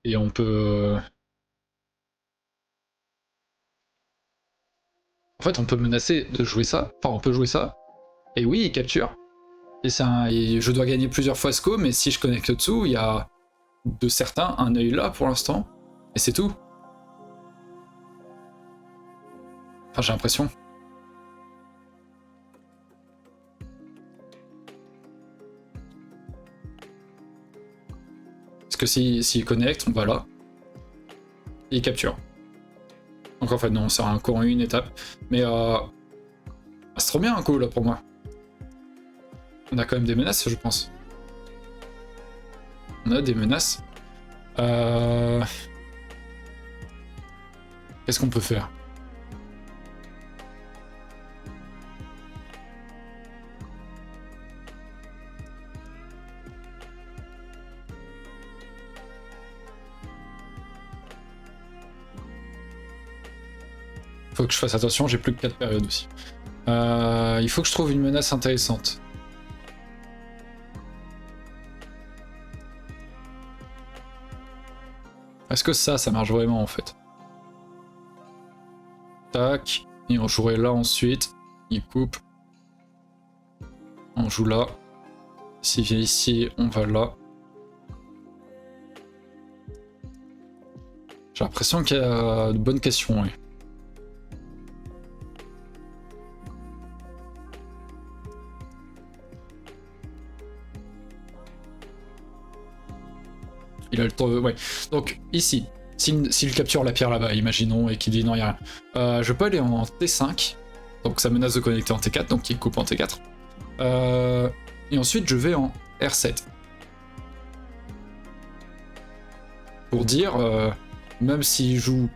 Et on peut... En fait, on peut menacer de jouer ça. Enfin, on peut jouer ça. Et oui, il capture. Et je dois gagner plusieurs fois SCO, mais si je connecte dessous, il y a de certains un œil là pour l'instant. Et c'est tout. Enfin, j'ai l'impression. Parce que s'il connecte, on va là. il capture. Donc en fait non, c'est encore une étape. Mais c'est trop bien un coup là pour moi. On a quand même des menaces, je pense. On a des menaces. Qu'est-ce qu'on peut faire? Faut que je fasse attention, j'ai plus que 4 périodes aussi. Il faut que je trouve une menace intéressante. Est-ce que ça marche vraiment en fait? Tac, et on jouerait là ensuite. Il coupe. On joue là. S'il vient ici, on va là. J'ai l'impression qu'il y a de bonnes questions, oui. Il a le temps. Ouais. Donc, ici, s'il capture la pierre là-bas, imaginons, et qu'il dit non, il n'y a rien. Je peux aller en T5. Donc, ça menace de connecter en T4, donc il coupe en T4. Et ensuite, je vais en R7. Pour dire, même s'il joue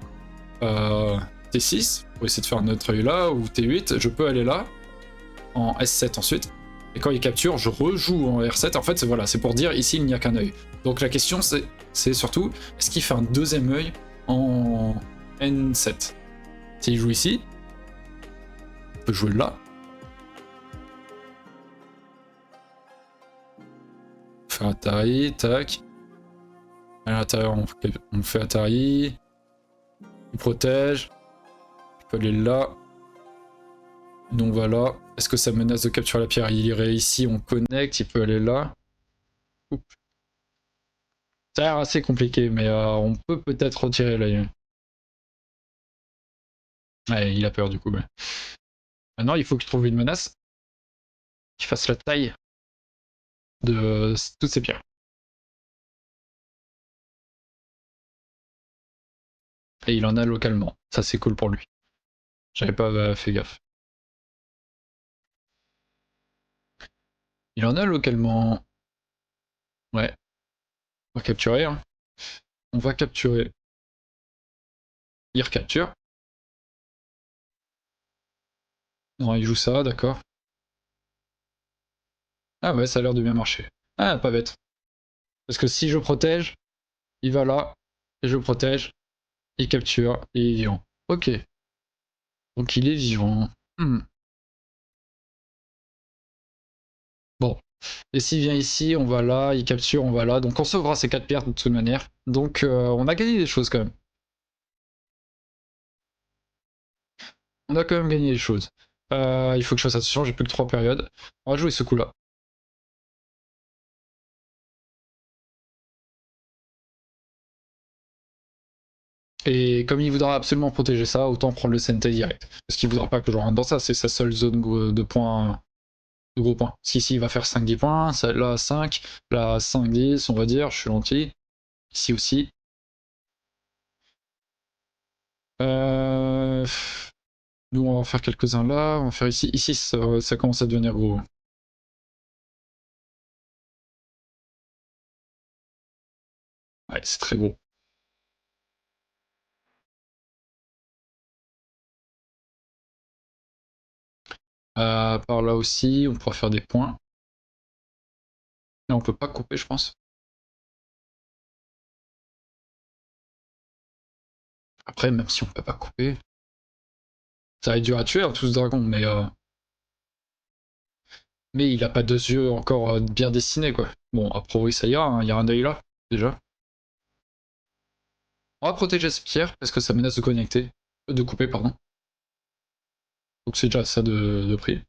T6, pour essayer de faire notre œil là, ou T8, je peux aller là, en S7 ensuite. Et quand il capture, je rejoue en R7. En fait, voilà, c'est pour dire ici il n'y a qu'un œil. Donc la question c'est surtout, est-ce qu'il fait un deuxième œil en N7? S'il joue ici, on peut jouer là. Faire Atari, tac. À l'intérieur, on fait Atari. Il protège. Il peut aller là. Donc voilà. Est-ce que ça menace de capturer la pierre? Il irait ici, on connecte, il peut aller là. Oups. Ça a l'air assez compliqué, mais on peut peut-être retirer l'œil. Ouais, il a peur du coup. Ouais. Maintenant, il faut que je trouve une menace qui fasse la taille de toutes ces pierres. Et il en a localement. Ça, c'est cool pour lui. J'avais pas fait gaffe. Il en a localement. Ouais. On va capturer. Hein. On va capturer. Il recapture. Non, il joue ça, d'accord. Ah ouais, ça a l'air de bien marcher. Ah, pas bête. Parce que si je protège, il va là, et je protège, il capture, et il est vivant. Ok. Donc il est vivant. Hmm. Bon. Et s'il vient ici, on va là, il capture, on va là. Donc on sauvera ces 4 pierres de toute manière. Donc on a gagné des choses quand même. On a quand même gagné des choses. Il faut que je fasse attention, j'ai plus que 3 périodes. On va jouer ce coup-là. Et comme il voudra absolument protéger ça, autant prendre le Sentai direct. Parce qu'il voudra pas que je rentre dans ça, c'est sa seule zone de points, de gros points. Parce qu'ici il va faire 5-10 points, là 5, là 5-10 on va dire, je suis gentil. Ici aussi. Nous on va en faire quelques-uns là, on va faire ici. Ici ça commence à devenir gros. Ouais, c'est très gros. Par là aussi, on pourra faire des points. Là on peut pas couper je pense. Après même si on peut pas couper, ça va être dur à tuer hein, tout ce dragon, mais il a pas deux yeux encore bien dessinés quoi. Bon, a priori ça ira, hein, il y a un œil là, déjà. On va protéger cette pierre parce que ça menace de connecter, de couper pardon. Donc c'est déjà ça de prix.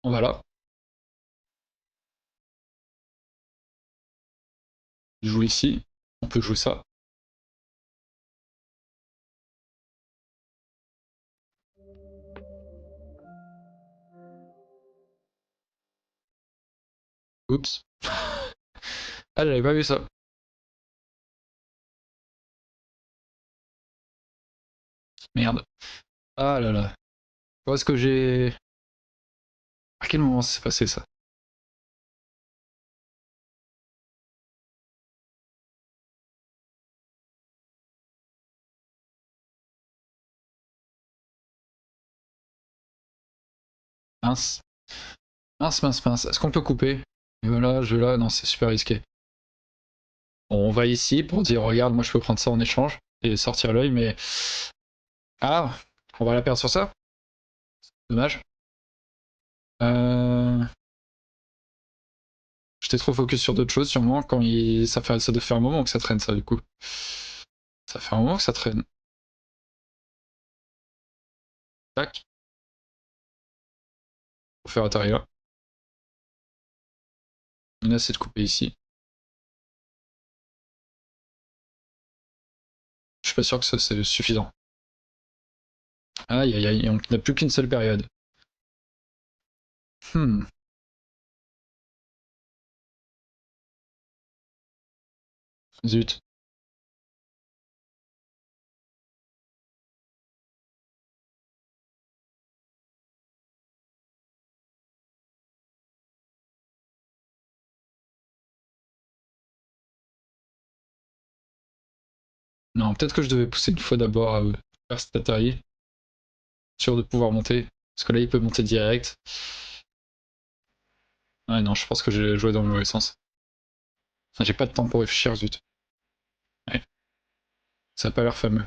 On va là. Il joue ici, on peut jouer ça. Oups. Ah j'avais pas vu ça. Merde. Ah là là. Où est-ce que j'ai... À quel moment s'est passé ça? Mince. Mince, mince, mince. Est-ce qu'on peut couper? Et voilà, je là, non, c'est super risqué. Bon, on va ici pour dire, regarde, moi je peux prendre ça en échange et sortir l'œil, mais... Ah, on va la perdre sur ça? Dommage. Euh... J'étais trop focus sur d'autres choses, sûrement, quand il... ça doit faire un moment que ça traîne, ça, du coup. Ça fait un moment que ça traîne. Tac. Pour faire Atari là. On a assez de couper ici. Je suis pas sûr que ça c'est suffisant. Aïe aïe aïe, on n'a plus qu'une seule période. Hmm. Zut. Non, peut-être que je devais pousser une fois d'abord à faire cet Atari. Sûr de pouvoir monter. Parce que là, il peut monter direct. Ouais, non, je pense que j'ai joué dans le mauvais sens. Enfin, j'ai pas de temps pour réfléchir, zut. Ouais. Ça a pas l'air fameux.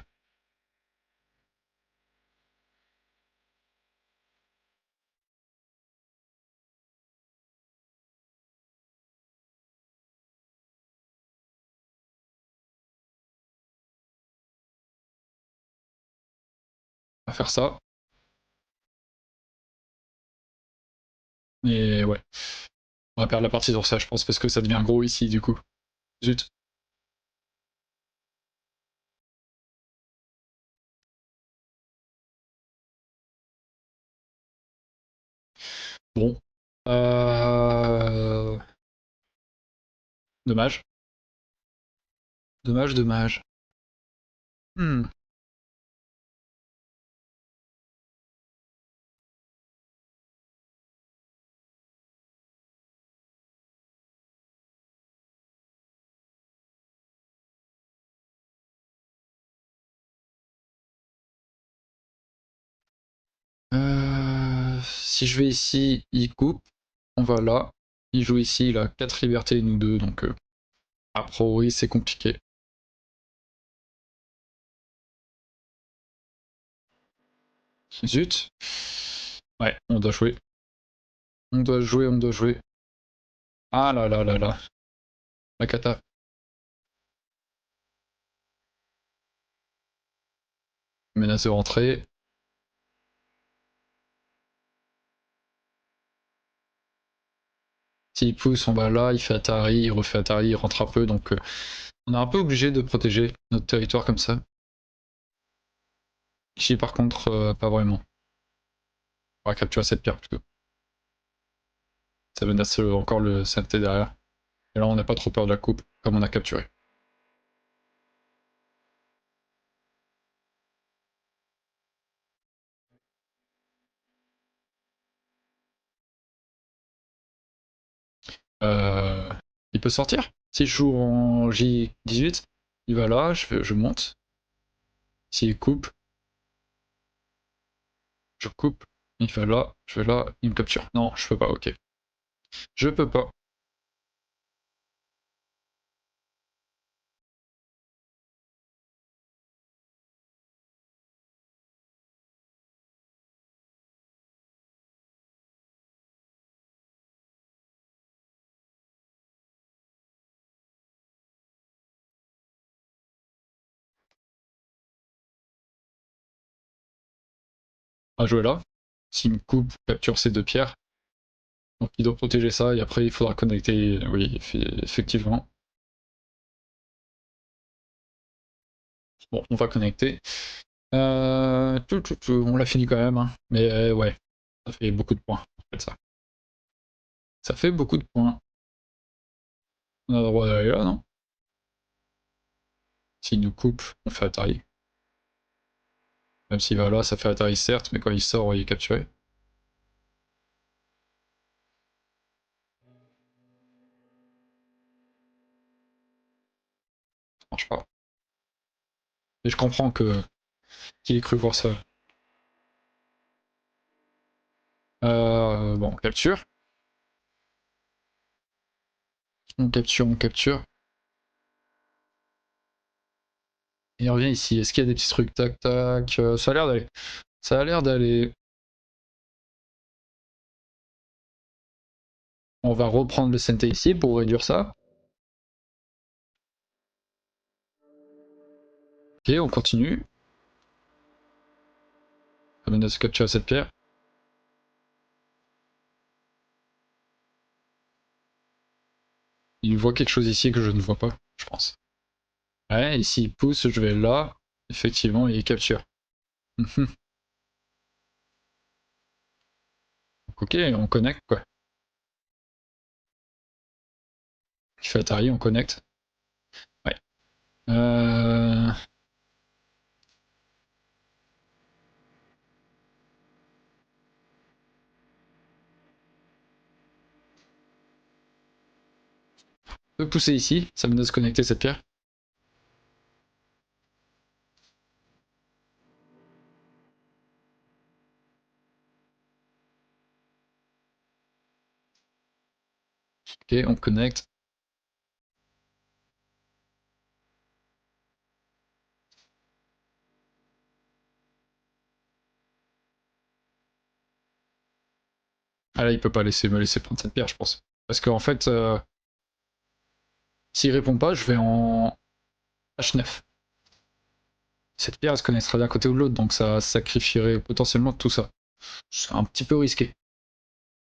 On va faire ça. Mais ouais. On va perdre la partie sur ça, je pense, parce que ça devient gros ici, du coup. Zut. Bon. Dommage. Dommage, dommage. Hmm. Si je vais ici, il coupe. On va là. Il joue ici, il a 4 libertés et nous 2, donc a priori c'est compliqué. Zut. Ouais, on doit jouer. On doit jouer, on doit jouer. Ah là là là là. La cata. Menace de rentrée. S'il pousse, on va là, il fait Atari, il refait Atari, il rentre un peu, donc on est un peu obligé de protéger notre territoire comme ça. Ici par contre, pas vraiment. On va capturer cette pierre plutôt. Ça menace encore le CNT derrière. Et là on n'a pas trop peur de la coupe, comme on a capturé. Euh, il peut sortir. Si je joue en J18, il va là, je monte. S'il coupe, je coupe. Il va là, je vais là, il me capture. Non, je peux pas, ok. Je peux pas. À jouer là. S'il me coupe, capture ces deux pierres. Donc il doit protéger ça et après il faudra connecter. Oui, effectivement. Bon, on va connecter. On l'a fini quand même, hein. Mais ouais, ça fait beaucoup de points. En fait, ça. Ça fait beaucoup de points. On a le droit d'aller là, non? S'il nous coupe, on fait Atari. Même s'il va là, ça fait atterrir certes, mais quand il sort, il est capturé. Ça marche pas. Et je comprends qu'il ait cru voir ça. Bon, capture. On capture, on capture. Et on revient ici. Est-ce qu'il y a des petits trucs? Tac, tac. Ça a l'air d'aller. Ça a l'air d'aller. On va reprendre le Sente ici pour réduire ça. Ok, on continue. On va se capturer cette pierre. Il voit quelque chose ici que je ne vois pas, je pense. Ouais, ici il pousse, je vais là. Effectivement, il capture. Donc, ok, on connecte quoi. Il fait Atari, on connecte. Ouais. On peut pousser ici, ça me laisse connecter cette pierre. Ok, on connecte. Ah là, il peut pas me laisser prendre cette pierre, je pense. Parce qu'en fait, s'il répond pas, je vais en H9. Cette pierre, elle se connaîtra d'un côté ou de l'autre, donc ça sacrifierait potentiellement tout ça. C'est un petit peu risqué.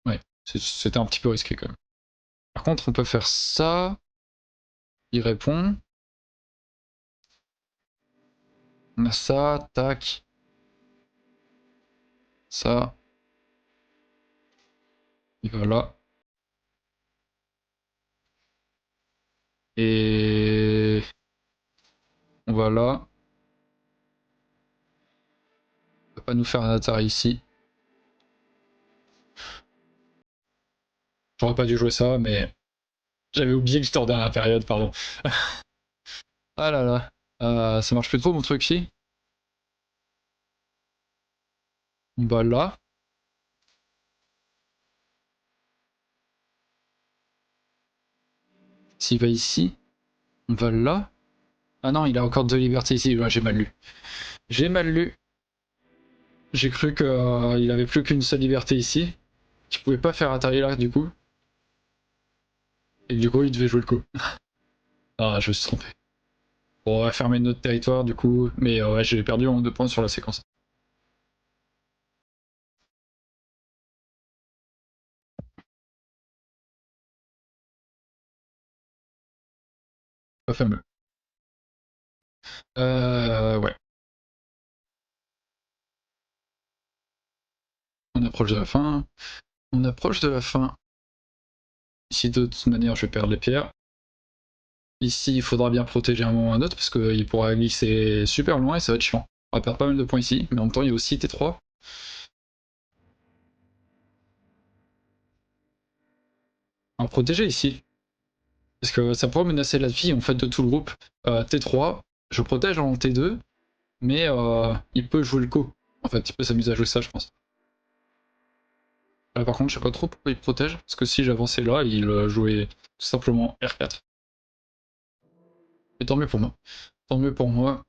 Ouais, c'était un petit peu risqué quand même. Par contre, on peut faire ça. Il répond. On a ça, tac. Ça. Il va là. Et on va là. On va pas nous faire un Atari ici. J'aurais pas dû jouer ça, mais j'avais oublié que j'étais en dernière période, pardon. Ah là là. Ça marche plus trop mon truc ici. On va là. S'il va ici, on va là. Ah non, il a encore 2 libertés ici. Ouais, j'ai mal lu. J'ai mal lu. J'ai cru qu'il avait plus qu'une seule liberté ici. Qu'il pouvait pas faire Atari là du coup. Et du coup, il devait jouer le coup. Ah, je me suis trompé. Bon, on va fermer notre territoire du coup. Mais ouais, j'ai perdu en 2 points sur la séquence. Pas fameux. Ouais. On approche de la fin. On approche de la fin. Ici, de toute manière, je vais perdre les pierres. Ici, il faudra bien protéger un moment ou un autre parce qu'il pourra glisser super loin et ça va être chiant. On va perdre pas mal de points ici, mais en même temps, il y a aussi T3. On va protéger ici. Parce que ça pourrait menacer la vie en fait de tout le groupe. T3, je protège en T2, mais il peut jouer le coup. En fait, il peut s'amuser à jouer ça, je pense. Là, par contre, je sais pas trop pourquoi il protège, parce que si j'avançais là, il jouait tout simplement R4. Mais tant mieux pour moi. Tant mieux pour moi.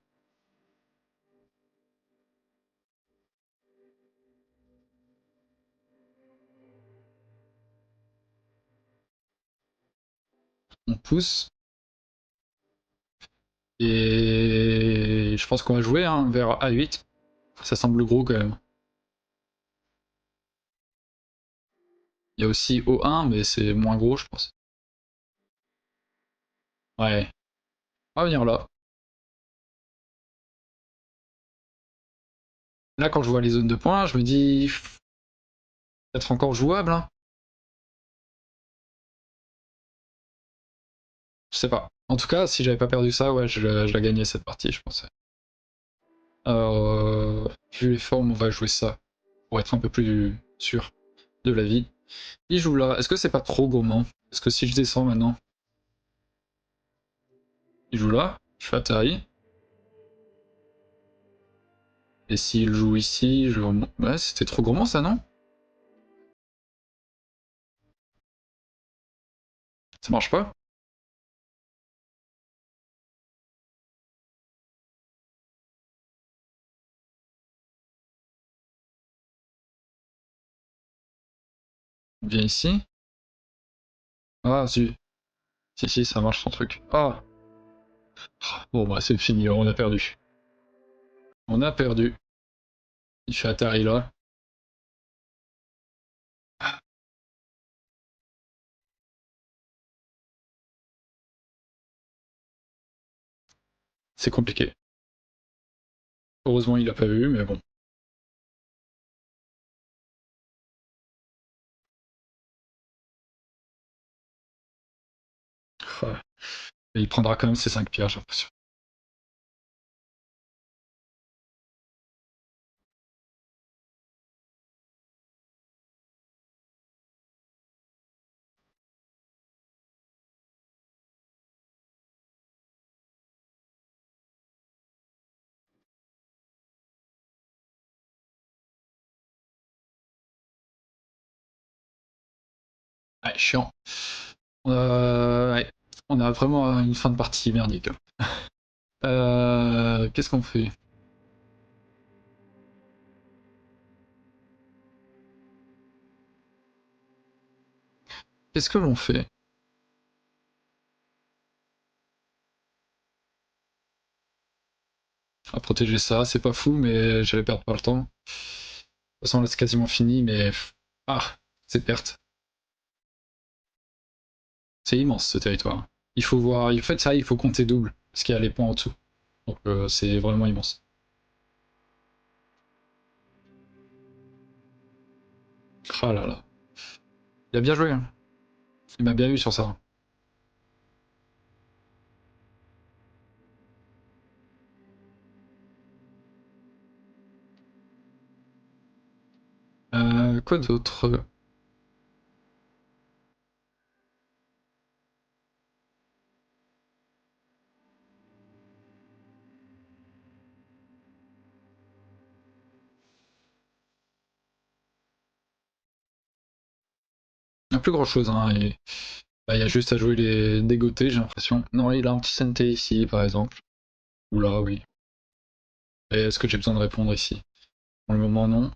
On pousse. Et je pense qu'on va jouer hein, vers A8. Ça semble gros quand même. Il y a aussi O1, mais c'est moins gros, je pense. Ouais. On va venir là. Là, quand je vois les zones de points, je me dis... Peut-être encore jouable, hein. Je sais pas. En tout cas, si j'avais pas perdu ça, ouais, je la gagnais cette partie, je pense. Vu les formes, on va jouer ça pour être un peu plus sûr de la vie. Il joue là. Est-ce que c'est pas trop gourmand? Est-ce que si je descends maintenant, il joue là, je fais atterri. Et s'il joue ici, je remonte. Ouais, c'était trop gourmand ça, non? Ça marche pas? On vient ici. Ah, si. Si, si, ça marche son truc. Ah! Bon, bah, c'est fini, on a perdu. On a perdu. Il fait Atari là. C'est compliqué. Heureusement, il a pas vu, mais bon. Ah. Et il prendra quand même ses 5 pierres, j'ai l'impression. Ouais, chiant. Ouais. On a vraiment une fin de partie merdique. Qu'est-ce qu'on fait? Qu'est-ce que l'on fait? À protéger ça, c'est pas fou, mais j'allais perdre pas le temps. De toute façon, là, c'est quasiment fini, mais... Ah, c'est perte. C'est immense, ce territoire. Il faut voir... En fait, ça, il faut compter double, parce qu'il y a les ponts en dessous. Donc, c'est vraiment immense. Ah là là. Il a bien joué, hein. Il m'a bien eu sur ça. Quoi d'autre? Il n'y a plus grand chose, hein. Bah, il y a juste à jouer les dégotés, j'ai l'impression. Non, il a un petit CNT ici, par exemple. Ou là, oui. Et est-ce que j'ai besoin de répondre ici? Pour le moment, non.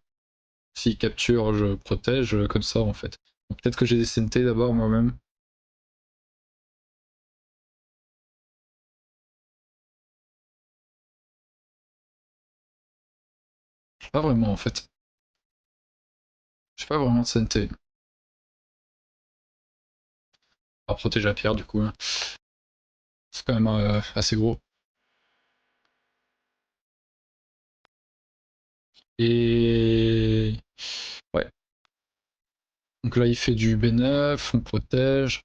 S'il capture, je protège, comme ça, en fait. Peut-être que j'ai des CNT d'abord, moi-même. Pas vraiment, en fait. J'ai pas vraiment de CNT. On va protéger la pierre, du coup, hein. C'est quand même assez gros. Et... Ouais. Donc là, il fait du B9, on protège.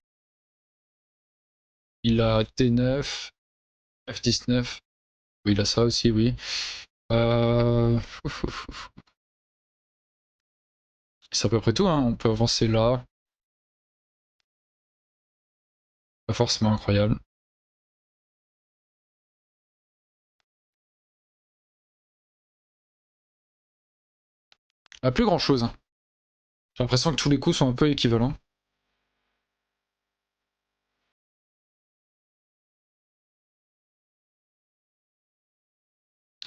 Il a T9, F19. Oui, il a ça aussi, oui. Euh... C'est à peu près tout, hein. On peut avancer là. Pas forcément incroyable. Ah, plus grand chose, hein. J'ai l'impression que tous les coups sont un peu équivalents.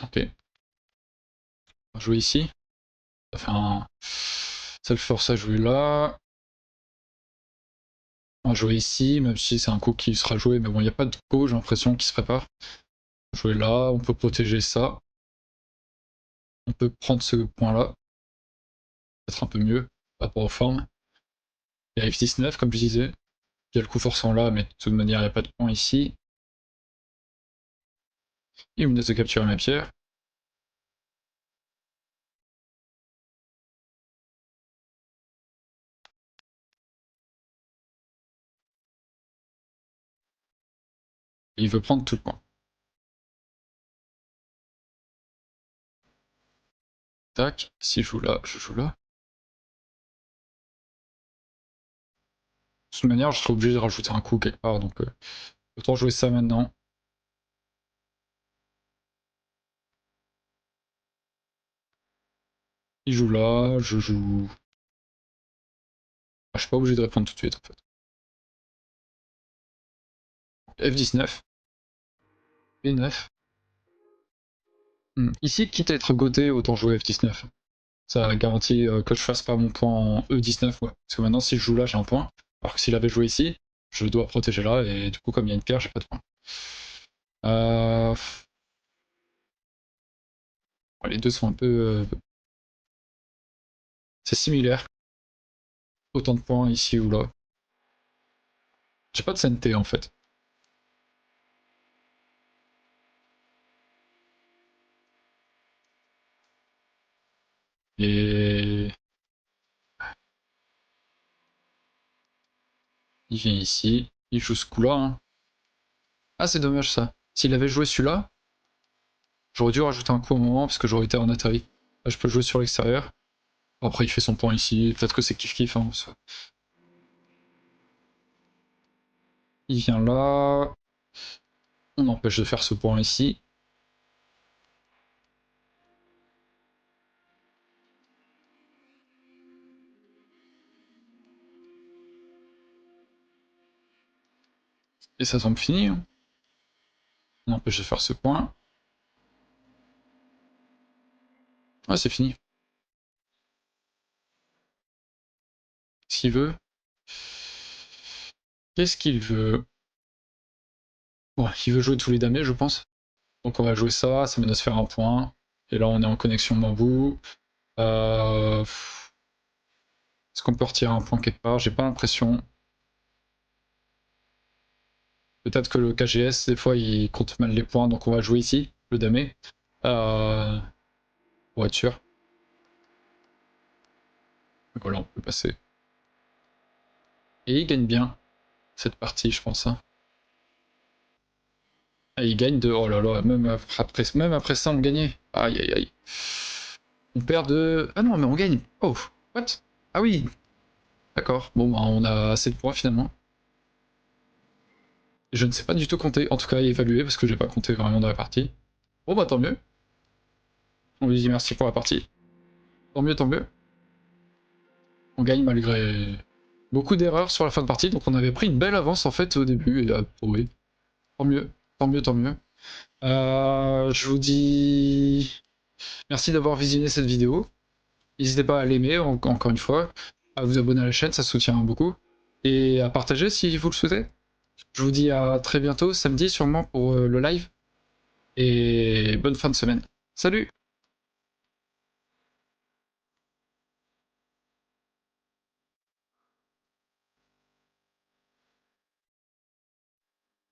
Ok. On va jouer ici. Ça fait un... Self-force à jouer là. On va jouer ici, même si c'est un coup qui sera joué, mais bon, il n'y a pas de coup, j'ai l'impression, qui se prépare. Jouer là, on peut protéger ça. On peut prendre ce point-là. Peut-être un peu mieux, par rapport aux formes. Il y a F19, comme je disais. Il y a le coup forçant là, mais de toute manière, il n'y a pas de point ici. Il me laisse de capturer ma pierre. Et il veut prendre tout le point. Tac, si je joue là, je joue là. De toute manière, je serai obligé de rajouter un coup quelque part, donc autant jouer ça maintenant. Il joue là, je joue... Ah, je suis pas obligé de répondre tout de suite en fait. F19. B9. Ici, quitte à être godé, autant jouer F19. Ça garantit que je fasse pas mon point en E19, ouais. Parce que maintenant, si je joue là, j'ai un point. Alors que s'il avait joué ici, je dois protéger là, et du coup, comme il y a une pierre, j'ai pas de point. Les deux sont un peu... c'est similaire. Autant de points ici ou là. J'ai pas de CNT en fait. Et... il vient ici, il joue ce coup-là. Hein. Ah, c'est dommage ça. S'il avait joué celui-là, j'aurais dû rajouter un coup au moment parce que j'aurais été en atterri. Là, je peux jouer sur l'extérieur. Après, il fait son point ici. Peut-être que c'est kiff-kiff. Hein, il vient là. On empêche de faire ce point ici. Et ça semble fini. Hein. On empêche de faire ce point. Ouais, c'est fini. Qu'est-ce qu'il veut? Qu'est-ce qu'il veut? Bon, il veut jouer tous les damés, je pense. Donc on va jouer ça, ça menace faire un point. Et là, on est en connexion bambou. Est-ce qu'on peut retirer un point quelque part? J'ai pas l'impression. Peut-être que le KGS, des fois, il compte mal les points, donc on va jouer ici, le damé. Pour être sûr. Voilà, on peut passer. Et il gagne bien cette partie, je pense. Hein. Et il gagne de... Oh là là, même après ça, on gagnait. Aïe aïe aïe. On perd de... Ah non, mais on gagne. Oh, what? Ah oui. D'accord. Bon, bah, on a assez de points finalement. Je ne sais pas du tout compter, en tout cas évaluer, parce que j'ai pas compté vraiment dans la partie. Bon bah tant mieux. On lui dit merci pour la partie. Tant mieux, tant mieux. On gagne malgré beaucoup d'erreurs sur la fin de partie, donc on avait pris une belle avance en fait au début, et oui. Tant mieux, tant mieux, tant mieux. Je vous dis merci d'avoir visionné cette vidéo. N'hésitez pas à l'aimer, encore une fois, à vous abonner à la chaîne, ça soutient beaucoup, et à partager si vous le souhaitez. Je vous dis à très bientôt, samedi sûrement pour le live, et bonne fin de semaine. Salut!